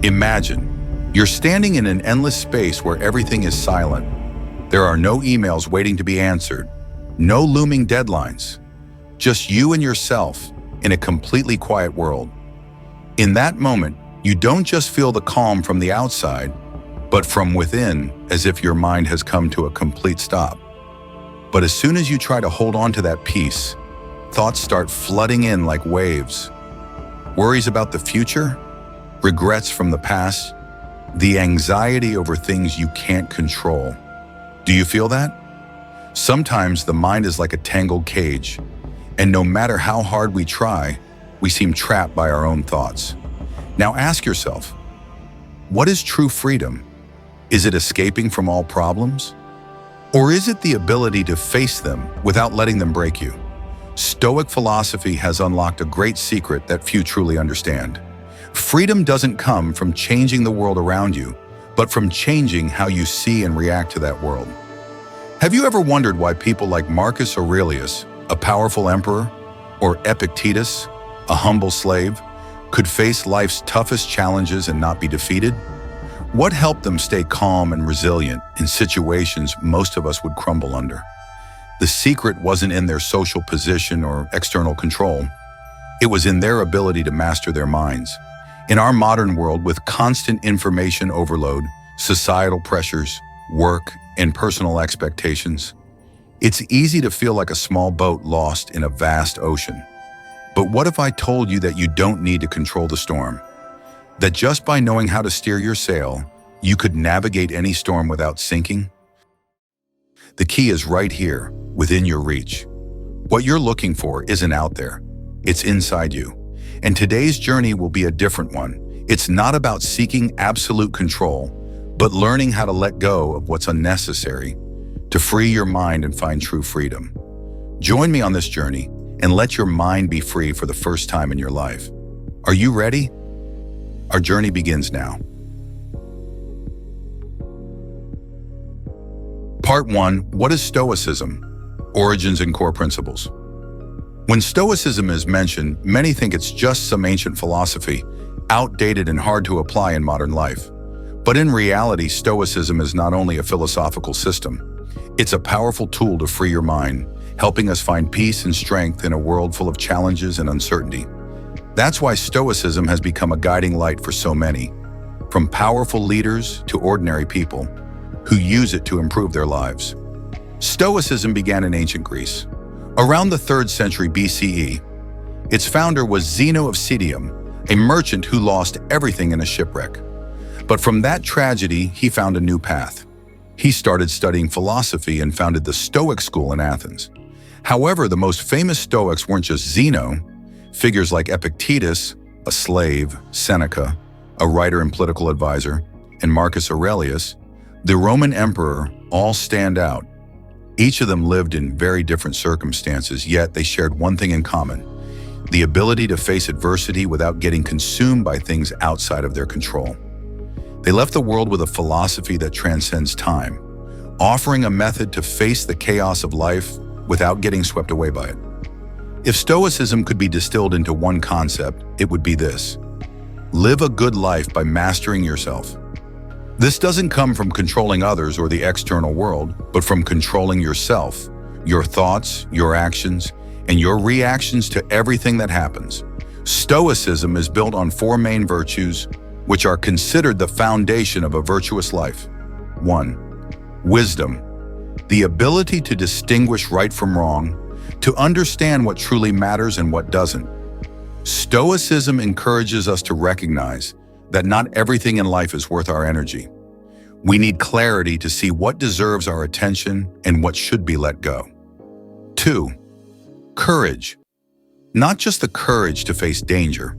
Imagine, you're standing in an endless space where everything is silent. There are no emails waiting to be answered, no looming deadlines, just you and yourself in a completely quiet world. In that moment, you don't just feel the calm from the outside, but from within, as if your mind has come to a complete stop. But as soon as you try to hold on to that peace, thoughts start flooding in like waves. Worries about the future, regrets from the past, the anxiety over things you can't control. Do you feel that? Sometimes the mind is like a tangled cage, and no matter how hard we try, we seem trapped by our own thoughts. Now ask yourself, what is true freedom? Is it escaping from all problems? Or is it the ability to face them without letting them break you? Stoic philosophy has unlocked a great secret that few truly understand. Freedom doesn't come from changing the world around you, but from changing how you see and react to that world. Have you ever wondered why people like Marcus Aurelius, a powerful emperor, or Epictetus, a humble slave, could face life's toughest challenges and not be defeated? What helped them stay calm and resilient in situations most of us would crumble under? The secret wasn't in their social position or external control. It was in their ability to master their minds. In our modern world, with constant information overload, societal pressures, work, and personal expectations, it's easy to feel like a small boat lost in a vast ocean. But what if I told you that you don't need to control the storm? That just by knowing how to steer your sail, you could navigate any storm without sinking? The key is right here, within your reach. What you're looking for isn't out there, it's inside you. And today's journey will be a different one. It's not about seeking absolute control, but learning how to let go of what's unnecessary to free your mind and find true freedom. Join me on this journey and let your mind be free for the first time in your life. Are you ready? Our journey begins now. Part 1. What is Stoicism? Origins and core principles. When Stoicism is mentioned, many think it's just some ancient philosophy, outdated and hard to apply in modern life. But in reality, Stoicism is not only a philosophical system, it's a powerful tool to free your mind, helping us find peace and strength in a world full of challenges and uncertainty. That's why Stoicism has become a guiding light for so many, from powerful leaders to ordinary people who use it to improve their lives. Stoicism began in ancient Greece. Around the 3rd century BCE, its founder was Zeno of Citium, a merchant who lost everything in a shipwreck. But from that tragedy, he found a new path. He started studying philosophy and founded the Stoic school in Athens. However, the most famous Stoics weren't just Zeno. Figures like Epictetus, a slave, Seneca, a writer and political advisor, and Marcus Aurelius, the Roman emperor, all stand out. Each of them lived in very different circumstances, yet they shared one thing in common: the ability to face adversity without getting consumed by things outside of their control. They left the world with a philosophy that transcends time, offering a method to face the chaos of life without getting swept away by it. If Stoicism could be distilled into one concept, it would be this: live a good life by mastering yourself. This doesn't come from controlling others or the external world, but from controlling yourself, your thoughts, your actions, and your reactions to everything that happens. Stoicism is built on 4 main virtues, which are considered the foundation of a virtuous life. 1. Wisdom, the ability to distinguish right from wrong, to understand what truly matters and what doesn't. Stoicism encourages us to recognize that not everything in life is worth our energy. We need clarity to see what deserves our attention and what should be let go. 2. Courage. Not just the courage to face danger,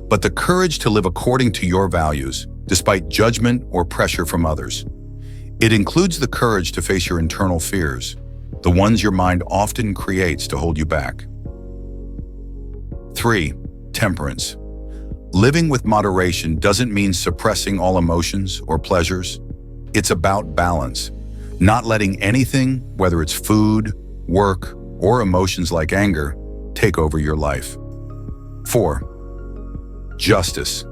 but the courage to live according to your values, despite judgment or pressure from others. It includes the courage to face your internal fears, the ones your mind often creates to hold you back. 3. Temperance. Living with moderation doesn't mean suppressing all emotions or pleasures. It's about balance, not letting anything, whether it's food, work, or emotions like anger, take over your life. 4. Justice.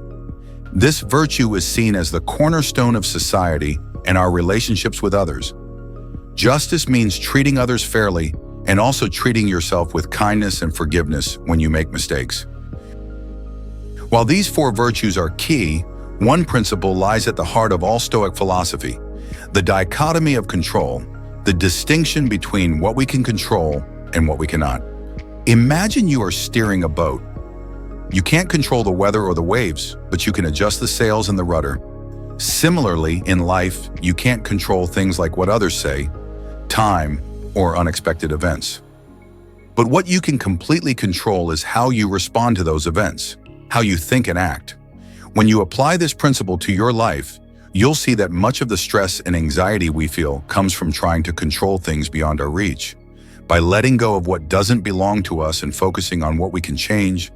This virtue is seen as the cornerstone of society and our relationships with others. Justice means treating others fairly and also treating yourself with kindness and forgiveness when you make mistakes. While these four virtues are key, one principle lies at the heart of all Stoic philosophy: the dichotomy of control, the distinction between what we can control and what we cannot. Imagine you are steering a boat. You can't control the weather or the waves, but you can adjust the sails and the rudder. Similarly, in life, you can't control things like what others say, time, or unexpected events. But what you can completely control is how you respond to those events, how you think and act. When you apply this principle to your life, you'll see that much of the stress and anxiety we feel comes from trying to control things beyond our reach. By letting go of what doesn't belong to us and focusing on what we can change,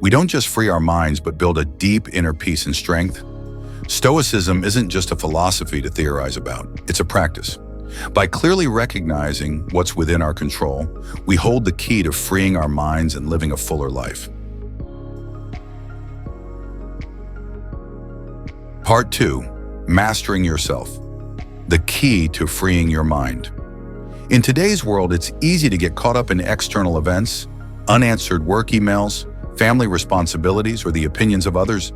we don't just free our minds but build a deep inner peace and strength. Stoicism isn't just a philosophy to theorize about, it's a practice. By clearly recognizing what's within our control, we hold the key to freeing our minds and living a fuller life. Part 2. Mastering yourself. The key to freeing your mind. In today's world, it's easy to get caught up in external events, unanswered work emails, family responsibilities, or the opinions of others.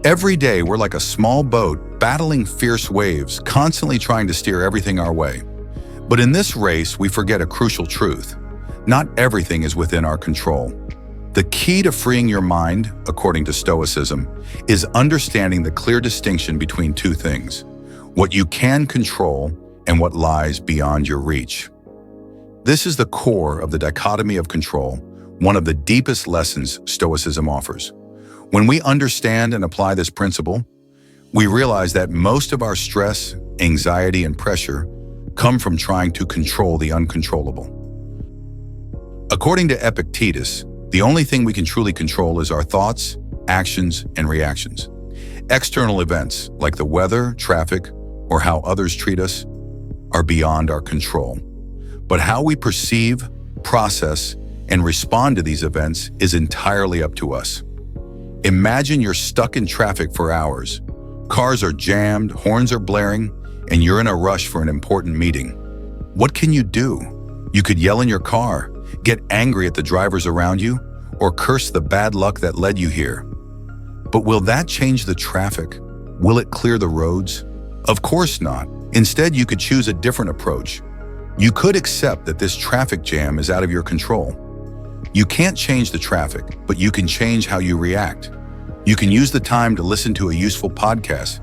Every day, we're like a small boat battling fierce waves, constantly trying to steer everything our way. But in this race, we forget a crucial truth. Not everything is within our control. The key to freeing your mind, according to Stoicism, is understanding the clear distinction between two things: what you can control and what lies beyond your reach. This is the core of the dichotomy of control, one of the deepest lessons Stoicism offers. When we understand and apply this principle, we realize that most of our stress, anxiety, and pressure come from trying to control the uncontrollable. According to Epictetus, the only thing we can truly control is our thoughts, actions, and reactions. External events, like the weather, traffic, or how others treat us, are beyond our control. But how we perceive, process, and respond to these events is entirely up to us. Imagine you're stuck in traffic for hours. Cars are jammed, horns are blaring, and you're in a rush for an important meeting. What can you do? You could yell in your car, get angry at the drivers around you, or curse the bad luck that led you here. But will that change the traffic? Will it clear the roads? Of course not. Instead, you could choose a different approach. You could accept that this traffic jam is out of your control. You can't change the traffic, but you can change how you react. You can use the time to listen to a useful podcast,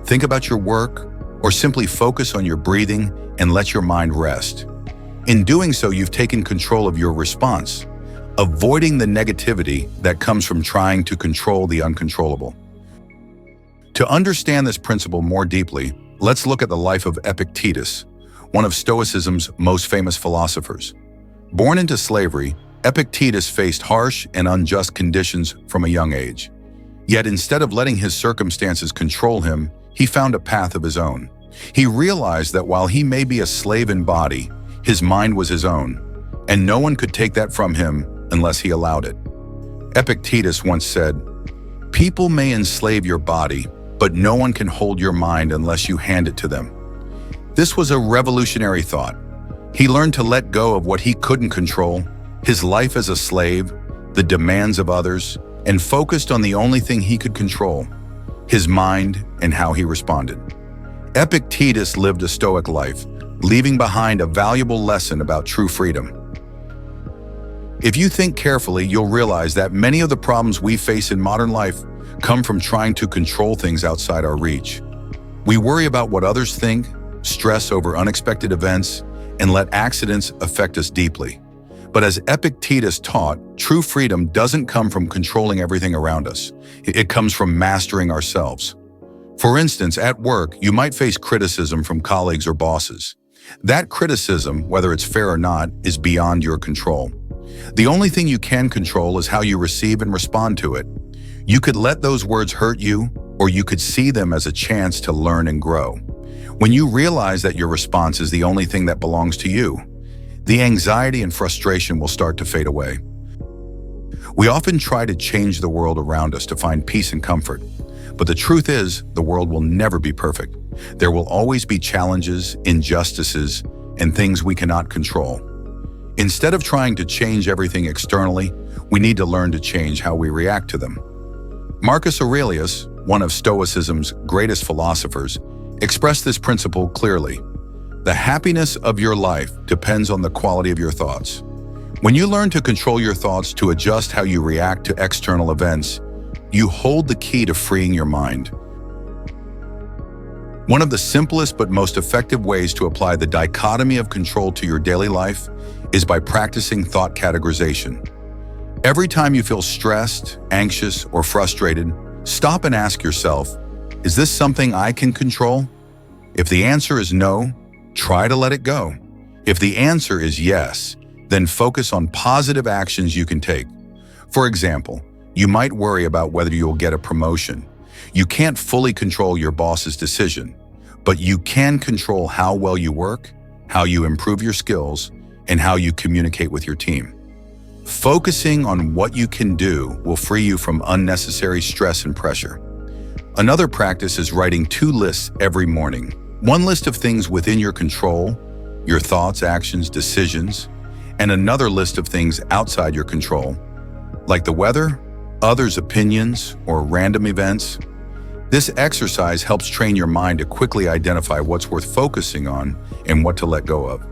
think about your work, or simply focus on your breathing and let your mind rest. In doing so, you've taken control of your response, avoiding the negativity that comes from trying to control the uncontrollable. To understand this principle more deeply, let's look at the life of Epictetus, one of Stoicism's most famous philosophers. Born into slavery, Epictetus faced harsh and unjust conditions from a young age. Yet instead of letting his circumstances control him, he found a path of his own. He realized that while he may be a slave in body, his mind was his own, and no one could take that from him unless he allowed it. Epictetus once said, "People may enslave your body, but no one can hold your mind unless you hand it to them." This was a revolutionary thought. He learned to let go of what he couldn't control, his life as a slave, the demands of others, and focused on the only thing he could control, his mind and how he responded. Epictetus lived a Stoic life, leaving behind a valuable lesson about true freedom. If you think carefully, you'll realize that many of the problems we face in modern life come from trying to control things outside our reach. We worry about what others think, stress over unexpected events, and let accidents affect us deeply. But as Epictetus taught, true freedom doesn't come from controlling everything around us. It comes from mastering ourselves. For instance, at work, you might face criticism from colleagues or bosses. That criticism, whether it's fair or not, is beyond your control. The only thing you can control is how you receive and respond to it. You could let those words hurt you, or you could see them as a chance to learn and grow. When you realize that your response is the only thing that belongs to you, the anxiety and frustration will start to fade away. We often try to change the world around us to find peace and comfort, But the truth is, the world will never be perfect. There will always be challenges, injustices, and things we cannot control. Instead of trying to change everything externally, we need to learn to change how we react to them. Marcus Aurelius, one of Stoicism's greatest philosophers, expressed this principle clearly. The happiness of your life depends on the quality of your thoughts. When you learn to control your thoughts to adjust how you react to external events, you hold the key to freeing your mind. One of the simplest but most effective ways to apply the dichotomy of control to your daily life is by practicing thought categorization. Every time you feel stressed, anxious, or frustrated, stop and ask yourself, is this something I can control? If the answer is no, try to let it go. If the answer is yes, then focus on positive actions you can take. For example, you might worry about whether you'll get a promotion. You can't fully control your boss's decision, but you can control how well you work, how you improve your skills, and how you communicate with your team. Focusing on what you can do will free you from unnecessary stress and pressure. Another practice is writing 2 lists every morning. One list of things within your control, your thoughts, actions, decisions, and another list of things outside your control, like the weather, others' opinions, or random events. This exercise helps train your mind to quickly identify what's worth focusing on and what to let go of.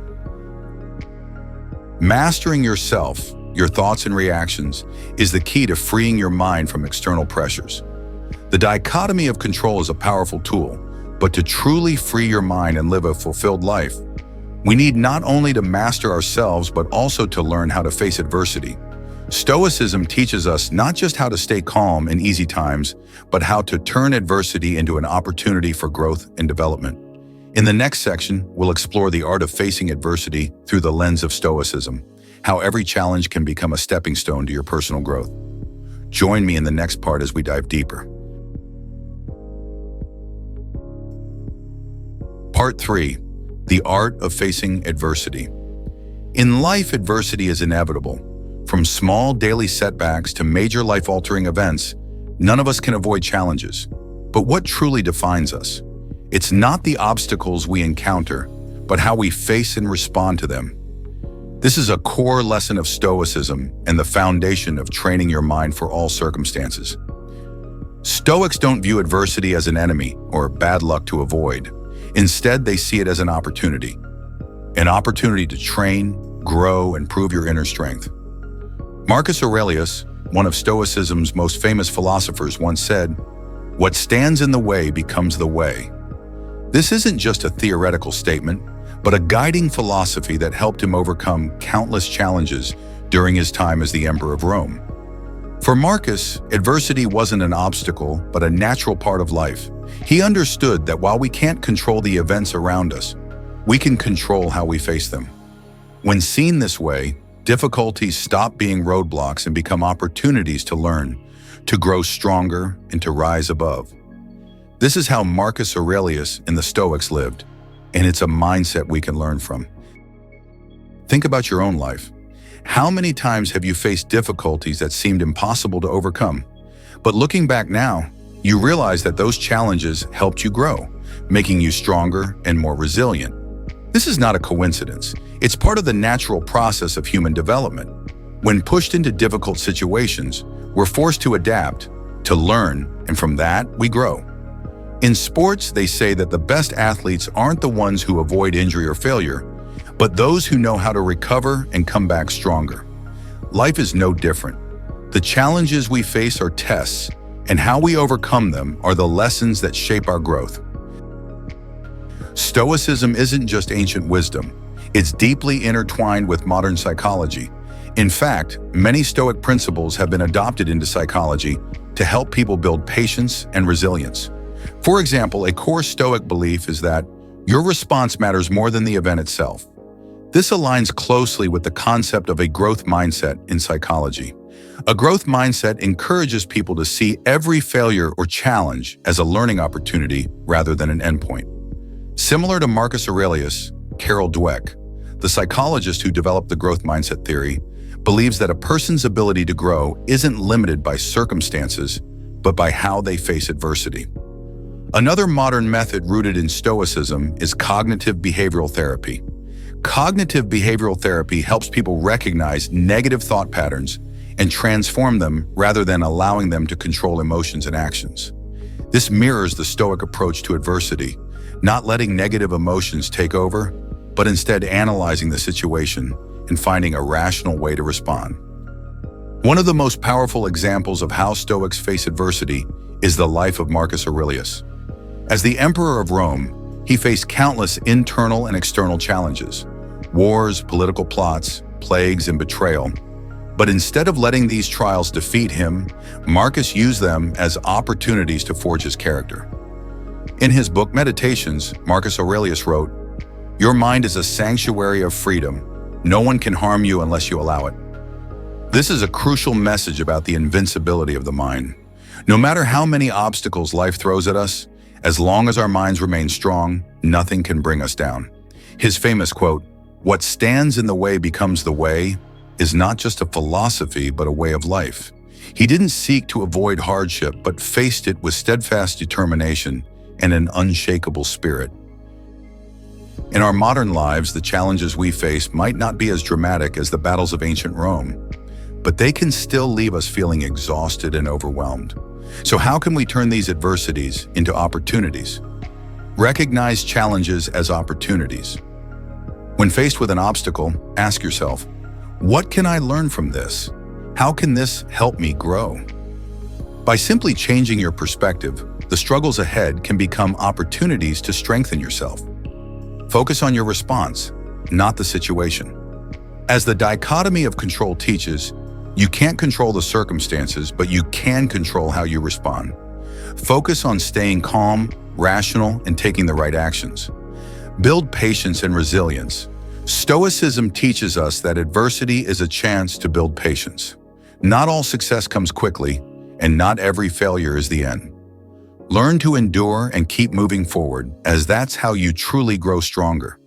Mastering yourself, your thoughts and reactions, is the key to freeing your mind from external pressures. The dichotomy of control is a powerful tool, but to truly free your mind and live a fulfilled life, we need not only to master ourselves, but also to learn how to face adversity. Stoicism teaches us not just how to stay calm in easy times, but how to turn adversity into an opportunity for growth and development. In the next section, we'll explore the art of facing adversity through the lens of Stoicism, how every challenge can become a stepping stone to your personal growth. Join me in the next part as we dive deeper. Part 3. The art of facing adversity. In life, adversity is inevitable. From small daily setbacks to major life-altering events, none of us can avoid challenges. But what truly defines us? It's not the obstacles we encounter, but how we face and respond to them. This is a core lesson of Stoicism and the foundation of training your mind for all circumstances. Stoics don't view adversity as an enemy or bad luck to avoid. Instead, they see it as an opportunity to train, grow, and prove your inner strength. Marcus Aurelius, one of Stoicism's most famous philosophers, once said, "What stands in the way becomes the way." This isn't just a theoretical statement, but a guiding philosophy that helped him overcome countless challenges during his time as the Emperor of Rome. For Marcus, adversity wasn't an obstacle, but a natural part of life. He understood that while we can't control the events around us, we can control how we face them. When seen this way, difficulties stop being roadblocks and become opportunities to learn, to grow stronger, and to rise above. This is how Marcus Aurelius and the Stoics lived, and it's a mindset we can learn from. Think about your own life. How many times have you faced difficulties that seemed impossible to overcome? But looking back now, you realize that those challenges helped you grow, making you stronger and more resilient. This is not a coincidence. It's part of the natural process of human development. When pushed into difficult situations, we're forced to adapt, to learn, and from that, we grow. In sports, they say that the best athletes aren't the ones who avoid injury or failure, but those who know how to recover and come back stronger. Life is no different. The challenges we face are tests, and how we overcome them are the lessons that shape our growth. Stoicism isn't just ancient wisdom. It's deeply intertwined with modern psychology. In fact, many Stoic principles have been adopted into psychology to help people build patience and resilience. For example, a core Stoic belief is that your response matters more than the event itself. This aligns closely with the concept of a growth mindset in psychology. A growth mindset encourages people to see every failure or challenge as a learning opportunity rather than an endpoint. Similar to Marcus Aurelius, Carol Dweck, the psychologist who developed the growth mindset theory, believes that a person's ability to grow isn't limited by circumstances, but by how they face adversity. Another modern method rooted in Stoicism is cognitive behavioral therapy. Cognitive behavioral therapy helps people recognize negative thought patterns and transform them rather than allowing them to control emotions and actions. This mirrors the Stoic approach to adversity, not letting negative emotions take over, but instead analyzing the situation and finding a rational way to respond. One of the most powerful examples of how Stoics face adversity is the life of Marcus Aurelius. As the emperor of Rome, he faced countless internal and external challenges: wars, political plots, plagues, and betrayal. But instead of letting these trials defeat him, Marcus used them as opportunities to forge his character. In his book Meditations, Marcus Aurelius wrote, "Your mind is a sanctuary of freedom. No one can harm you unless you allow it." This is a crucial message about the invincibility of the mind. No matter how many obstacles life throws at us, as long as our minds remain strong, nothing can bring us down. His famous quote, "What stands in the way becomes the way," is not just a philosophy, but a way of life. He didn't seek to avoid hardship, but faced it with steadfast determination and an unshakable spirit. In our modern lives, the challenges we face might not be as dramatic as the battles of ancient Rome, but they can still leave us feeling exhausted and overwhelmed. So how can we turn these adversities into opportunities? Recognize challenges as opportunities. When faced with an obstacle, ask yourself, what can I learn from this? How can this help me grow? By simply changing your perspective, the struggles ahead can become opportunities to strengthen yourself. Focus on your response, not the situation. As the dichotomy of control teaches, you can't control the circumstances, but you can control how you respond. Focus on staying calm, rational, and taking the right actions. Build patience and resilience. Stoicism teaches us that adversity is a chance to build patience. Not all success comes quickly, and not every failure is the end. Learn to endure and keep moving forward, as that's how you truly grow stronger.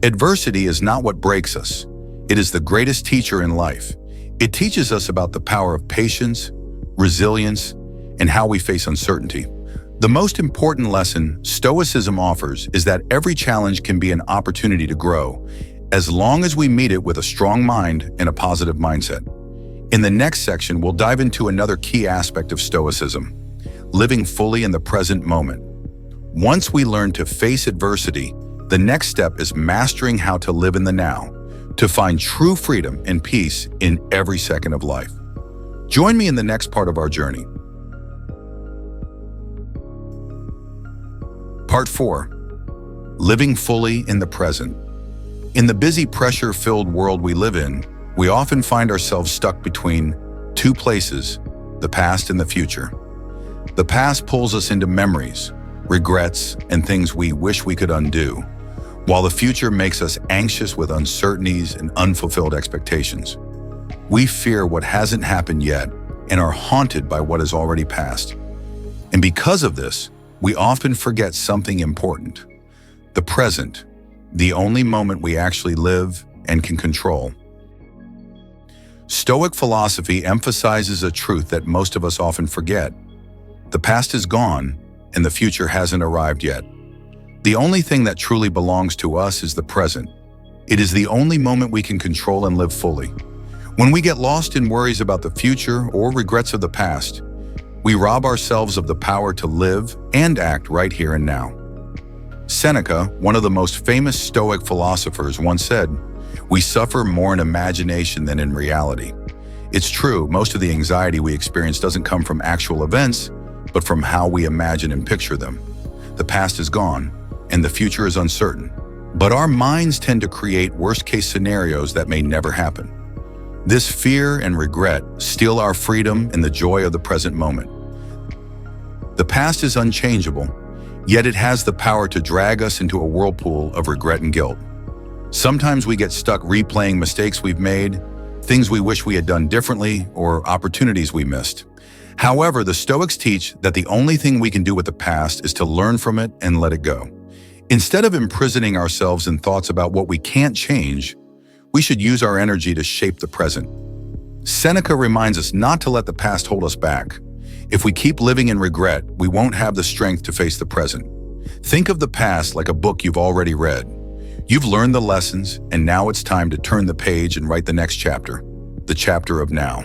Adversity is not what breaks us. It is the greatest teacher in life. It teaches us about the power of patience, resilience, and how we face uncertainty. The most important lesson Stoicism offers is that every challenge can be an opportunity to grow, as long as we meet it with a strong mind and a positive mindset. In the next section, we'll dive into another key aspect of Stoicism: living fully in the present moment. Once we learn to face adversity, the next step is mastering how to live in the now, to find true freedom and peace in every second of life. Join me in the next part of our journey. Part 4. Living fully in the present. In the busy, pressure-filled world we live in, we often find ourselves stuck between two places, the past and the future. The past pulls us into memories, regrets, and things we wish we could undo, while the future makes us anxious with uncertainties and unfulfilled expectations. We fear what hasn't happened yet and are haunted by what has already passed. And because of this, we often forget something important: the present, the only moment we actually live and can control. Stoic philosophy emphasizes a truth that most of us often forget. The past is gone, and the future hasn't arrived yet. The only thing that truly belongs to us is the present. It is the only moment we can control and live fully. When we get lost in worries about the future or regrets of the past, we rob ourselves of the power to live and act right here and now. Seneca, one of the most famous Stoic philosophers, once said, "We suffer more in imagination than in reality." It's true, most of the anxiety we experience doesn't come from actual events, but from how we imagine and picture them. The past is gone, and the future is uncertain. But our minds tend to create worst-case scenarios that may never happen. This fear and regret steal our freedom and the joy of the present moment. The past is unchangeable, yet it has the power to drag us into a whirlpool of regret and guilt. Sometimes we get stuck replaying mistakes we've made, things we wish we had done differently, or opportunities we missed. However, the Stoics teach that the only thing we can do with the past is to learn from it and let it go. Instead of imprisoning ourselves in thoughts about what we can't change, we should use our energy to shape the present. Seneca reminds us not to let the past hold us back. If we keep living in regret, we won't have the strength to face the present. Think of the past like a book you've already read. You've learned the lessons, and now it's time to turn the page and write the next chapter, the chapter of now.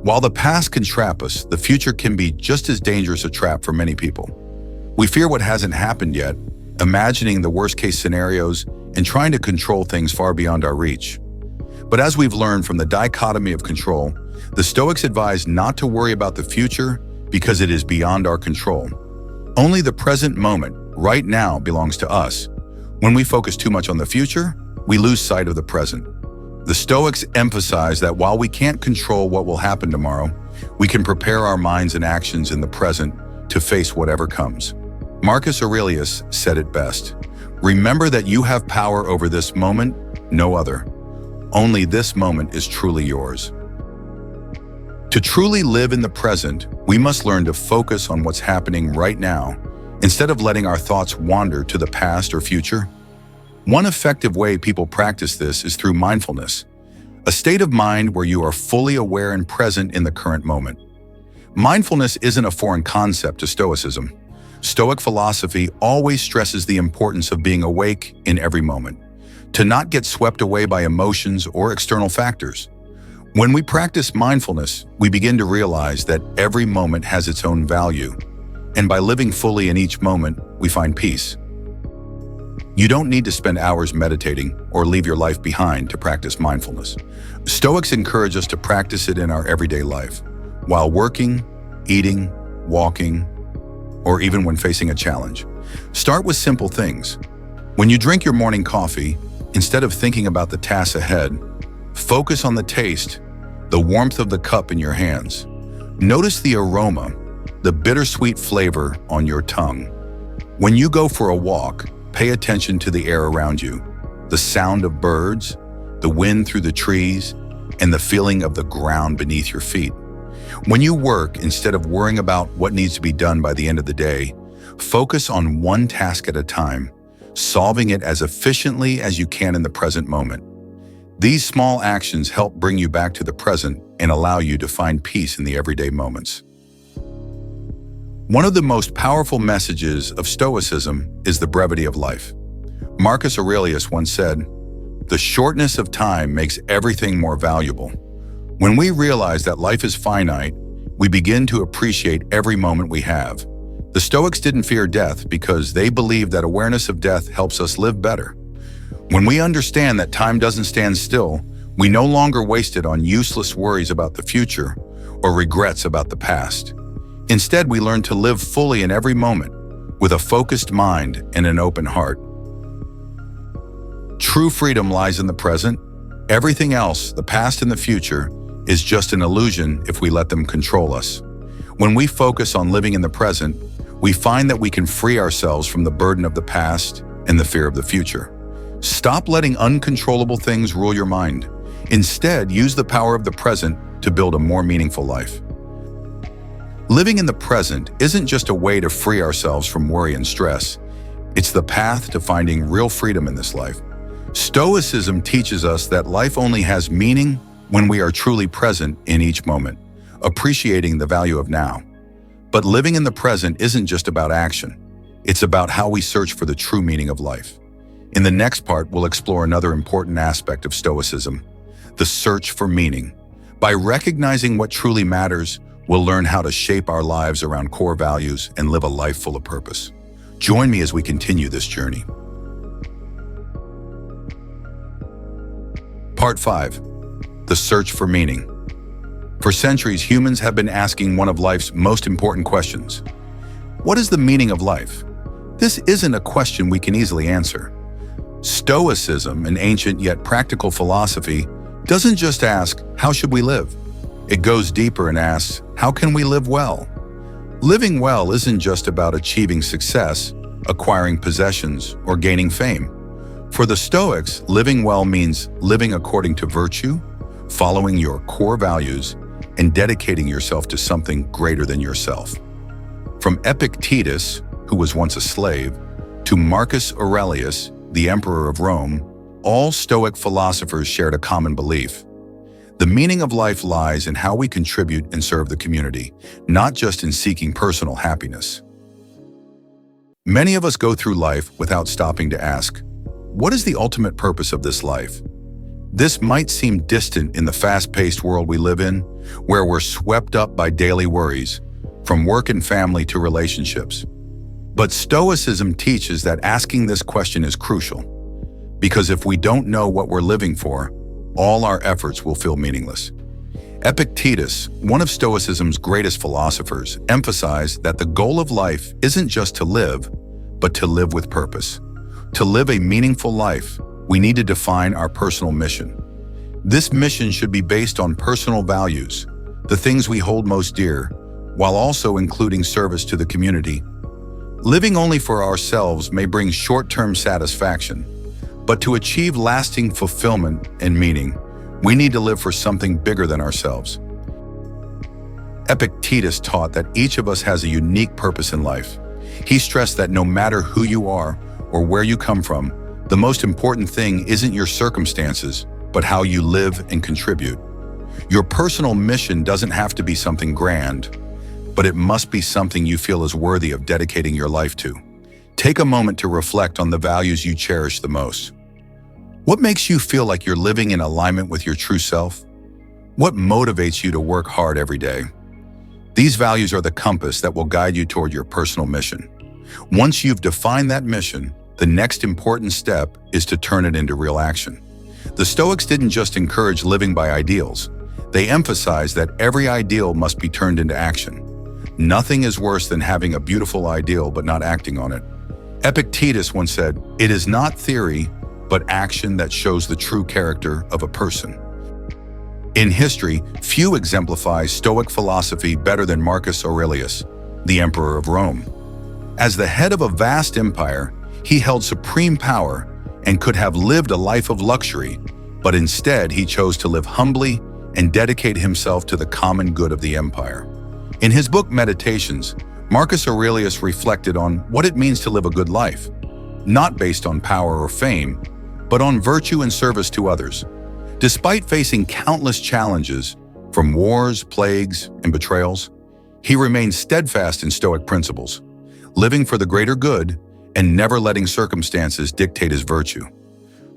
While the past can trap us, the future can be just as dangerous a trap for many people. We fear what hasn't happened yet, imagining the worst-case scenarios and trying to control things far beyond our reach. But as we've learned from the dichotomy of control, the Stoics advise not to worry about the future because it is beyond our control. Only the present moment, right now, belongs to us. When we focus too much on the future, we lose sight of the present. The Stoics emphasize that while we can't control what will happen tomorrow, we can prepare our minds and actions in the present to face whatever comes. Marcus Aurelius said it best: "Remember that you have power over this moment, no other. Only this moment is truly yours." To truly live in the present, we must learn to focus on what's happening right now, instead of letting our thoughts wander to the past or future. One effective way people practice this is through mindfulness, a state of mind where you are fully aware and present in the current moment. Mindfulness isn't a foreign concept to Stoicism. Stoic philosophy always stresses the importance of being awake in every moment, to not get swept away by emotions or external factors. When we practice mindfulness, we begin to realize that every moment has its own value, and by living fully in each moment, we find peace. You don't need to spend hours meditating or leave your life behind to practice mindfulness. Stoics encourage us to practice it in our everyday life, while working, eating, walking, or even when facing a challenge. Start with simple things. When you drink your morning coffee, instead of thinking about the tasks ahead, focus on the taste, the warmth of the cup in your hands. Notice the aroma, the bittersweet flavor on your tongue. When you go for a walk, pay attention to the air around you, the sound of birds, the wind through the trees, and the feeling of the ground beneath your feet. When you work, instead of worrying about what needs to be done by the end of the day, focus on one task at a time, solving it as efficiently as you can in the present moment. These small actions help bring you back to the present and allow you to find peace in the everyday moments. One of the most powerful messages of Stoicism is the brevity of life. Marcus Aurelius once said, "The shortness of time makes everything more valuable." When we realize that life is finite, we begin to appreciate every moment we have. The Stoics didn't fear death because they believed that awareness of death helps us live better. When we understand that time doesn't stand still, we no longer waste it on useless worries about the future or regrets about the past. Instead, we learn to live fully in every moment with a focused mind and an open heart. True freedom lies in the present. Everything else, the past and the future, is just an illusion if we let them control us. When we focus on living in the present, we find that we can free ourselves from the burden of the past and the fear of the future. Stop letting uncontrollable things rule your mind. Instead, use the power of the present to build a more meaningful life. Living in the present isn't just a way to free ourselves from worry and stress. It's the path to finding real freedom in this life. Stoicism teaches us that life only has meaning when we are truly present in each moment, appreciating the value of now. But living in the present isn't just about action. It's about how we search for the true meaning of life. In the next part, we'll explore another important aspect of Stoicism, the search for meaning. By recognizing what truly matters, we'll learn how to shape our lives around core values and live a life full of purpose. Join me as we continue this journey. Part 5. The search for meaning. For centuries, humans have been asking one of life's most important questions. What is the meaning of life? This isn't a question we can easily answer. Stoicism, an ancient yet practical philosophy, doesn't just ask, how should we live? It goes deeper and asks, how can we live well? Living well isn't just about achieving success, acquiring possessions, or gaining fame. For the Stoics, living well means living according to virtue, following your core values, and dedicating yourself to something greater than yourself. From Epictetus, who was once a slave, to Marcus Aurelius, the emperor of Rome, all Stoic philosophers shared a common belief. The meaning of life lies in how we contribute and serve the community, not just in seeking personal happiness. Many of us go through life without stopping to ask, what is the ultimate purpose of this life? This might seem distant in the fast-paced world we live in, where we're swept up by daily worries, from work and family to relationships. But Stoicism teaches that asking this question is crucial, because if we don't know what we're living for, all our efforts will feel meaningless. Epictetus, one of Stoicism's greatest philosophers, emphasized that the goal of life isn't just to live, but to live with purpose. To live a meaningful life, we need to define our personal mission. This mission should be based on personal values, the things we hold most dear, while also including service to the community. Living only for ourselves may bring short-term satisfaction, but to achieve lasting fulfillment and meaning, we need to live for something bigger than ourselves. Epictetus taught that each of us has a unique purpose in life. He stressed that no matter who you are or where you come from, the most important thing isn't your circumstances, but how you live and contribute. Your personal mission doesn't have to be something grand, but it must be something you feel is worthy of dedicating your life to. Take a moment to reflect on the values you cherish the most. What makes you feel like you're living in alignment with your true self? What motivates you to work hard every day? These values are the compass that will guide you toward your personal mission. Once you've defined that mission, the next important step is to turn it into real action. The Stoics didn't just encourage living by ideals. They emphasized that every ideal must be turned into action. Nothing is worse than having a beautiful ideal but not acting on it. Epictetus once said, "It is not theory, but action that shows the true character of a person." In history, few exemplify Stoic philosophy better than Marcus Aurelius, the Emperor of Rome. As the head of a vast empire, he held supreme power and could have lived a life of luxury, but instead he chose to live humbly and dedicate himself to the common good of the empire. In his book Meditations, Marcus Aurelius reflected on what it means to live a good life, not based on power or fame, but on virtue and service to others. Despite facing countless challenges, from wars, plagues, and betrayals, he remained steadfast in Stoic principles, living for the greater good and never letting circumstances dictate his virtue.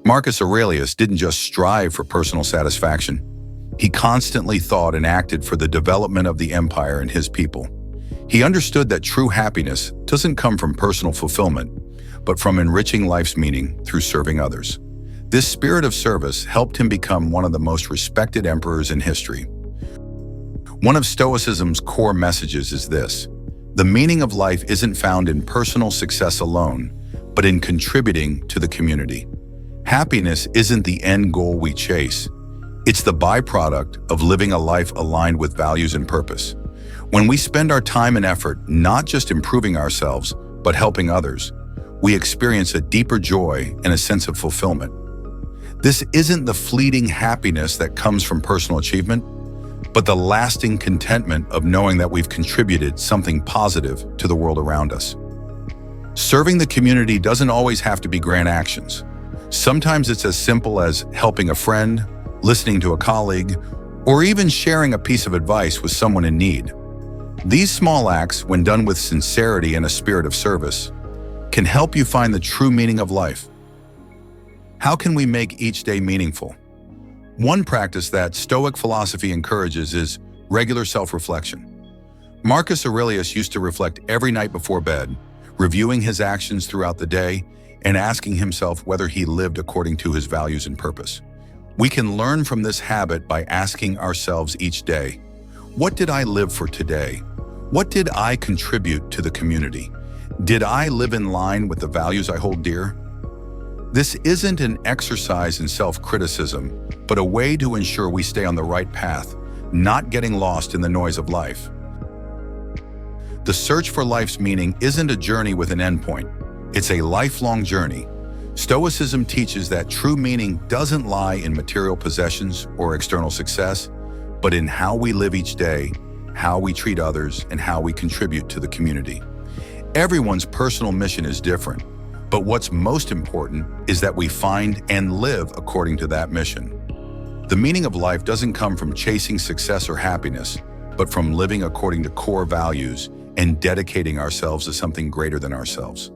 Marcus Aurelius didn't just strive for personal satisfaction. He constantly thought and acted for the development of the empire and his people. He understood that true happiness doesn't come from personal fulfillment, but from enriching life's meaning through serving others. This spirit of service helped him become one of the most respected emperors in history. One of Stoicism's core messages is this: the meaning of life isn't found in personal success alone, but in contributing to the community. Happiness isn't the end goal we chase. It's the byproduct of living a life aligned with values and purpose. When we spend our time and effort not just improving ourselves, but helping others, we experience a deeper joy and a sense of fulfillment. This isn't the fleeting happiness that comes from personal achievement, but the lasting contentment of knowing that we've contributed something positive to the world around us. Serving the community doesn't always have to be grand actions. Sometimes it's as simple as helping a friend, listening to a colleague, or even sharing a piece of advice with someone in need. These small acts, when done with sincerity and a spirit of service, can help you find the true meaning of life. How can we make each day meaningful? One practice that Stoic philosophy encourages is regular self-reflection. Marcus Aurelius used to reflect every night before bed, reviewing his actions throughout the day and asking himself whether he lived according to his values and purpose. We can learn from this habit by asking ourselves each day, what did I live for today? What did I contribute to the community? Did I live in line with the values I hold dear? This isn't an exercise in self-criticism, but a way to ensure we stay on the right path, not getting lost in the noise of life. The search for life's meaning isn't a journey with an endpoint. It's a lifelong journey. Stoicism teaches that true meaning doesn't lie in material possessions or external success, but in how we live each day, how we treat others, and how we contribute to the community. Everyone's personal mission is different, but what's most important is that we find and live according to that mission. The meaning of life doesn't come from chasing success or happiness, but from living according to core values and dedicating ourselves to something greater than ourselves.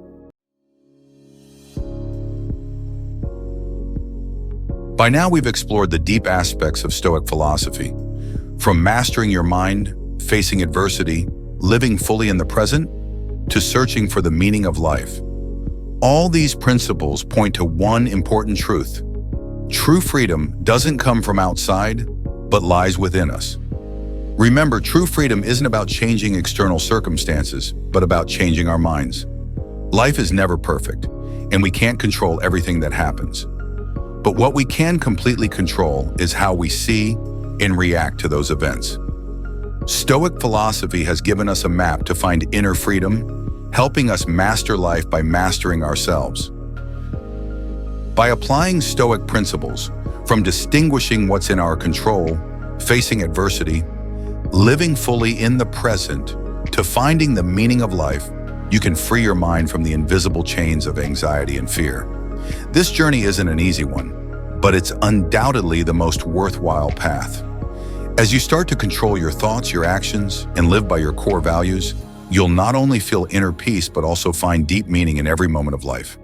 By now, we've explored the deep aspects of Stoic philosophy, from mastering your mind, facing adversity, living fully in the present, to searching for the meaning of life. All these principles point to one important truth. True freedom doesn't come from outside, but lies within us. Remember, true freedom isn't about changing external circumstances, but about changing our minds. Life is never perfect, and we can't control everything that happens. But what we can completely control is how we see and react to those events. Stoic philosophy has given us a map to find inner freedom, helping us master life by mastering ourselves. By applying Stoic principles, from distinguishing what's in our control, facing adversity, living fully in the present, to finding the meaning of life, you can free your mind from the invisible chains of anxiety and fear. This journey isn't an easy one, but it's undoubtedly the most worthwhile path. As you start to control your thoughts, your actions, and live by your core values, you'll not only feel inner peace, but also find deep meaning in every moment of life.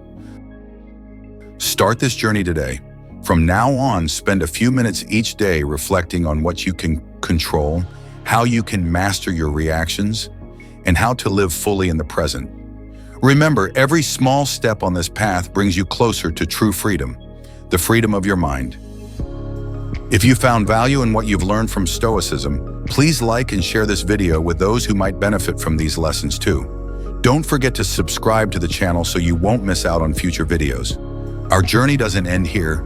Start this journey today. From now on, spend a few minutes each day reflecting on what you can control, how you can master your reactions, and how to live fully in the present. Remember, every small step on this path brings you closer to true freedom, the freedom of your mind. If you found value in what you've learned from Stoicism, please like and share this video with those who might benefit from these lessons too. Don't forget to subscribe to the channel so you won't miss out on future videos. Our journey doesn't end here.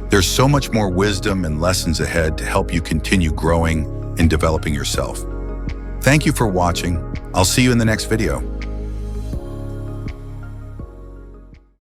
There's so much more wisdom and lessons ahead to help you continue growing and developing yourself. Thank you for watching. I'll see you in the next video.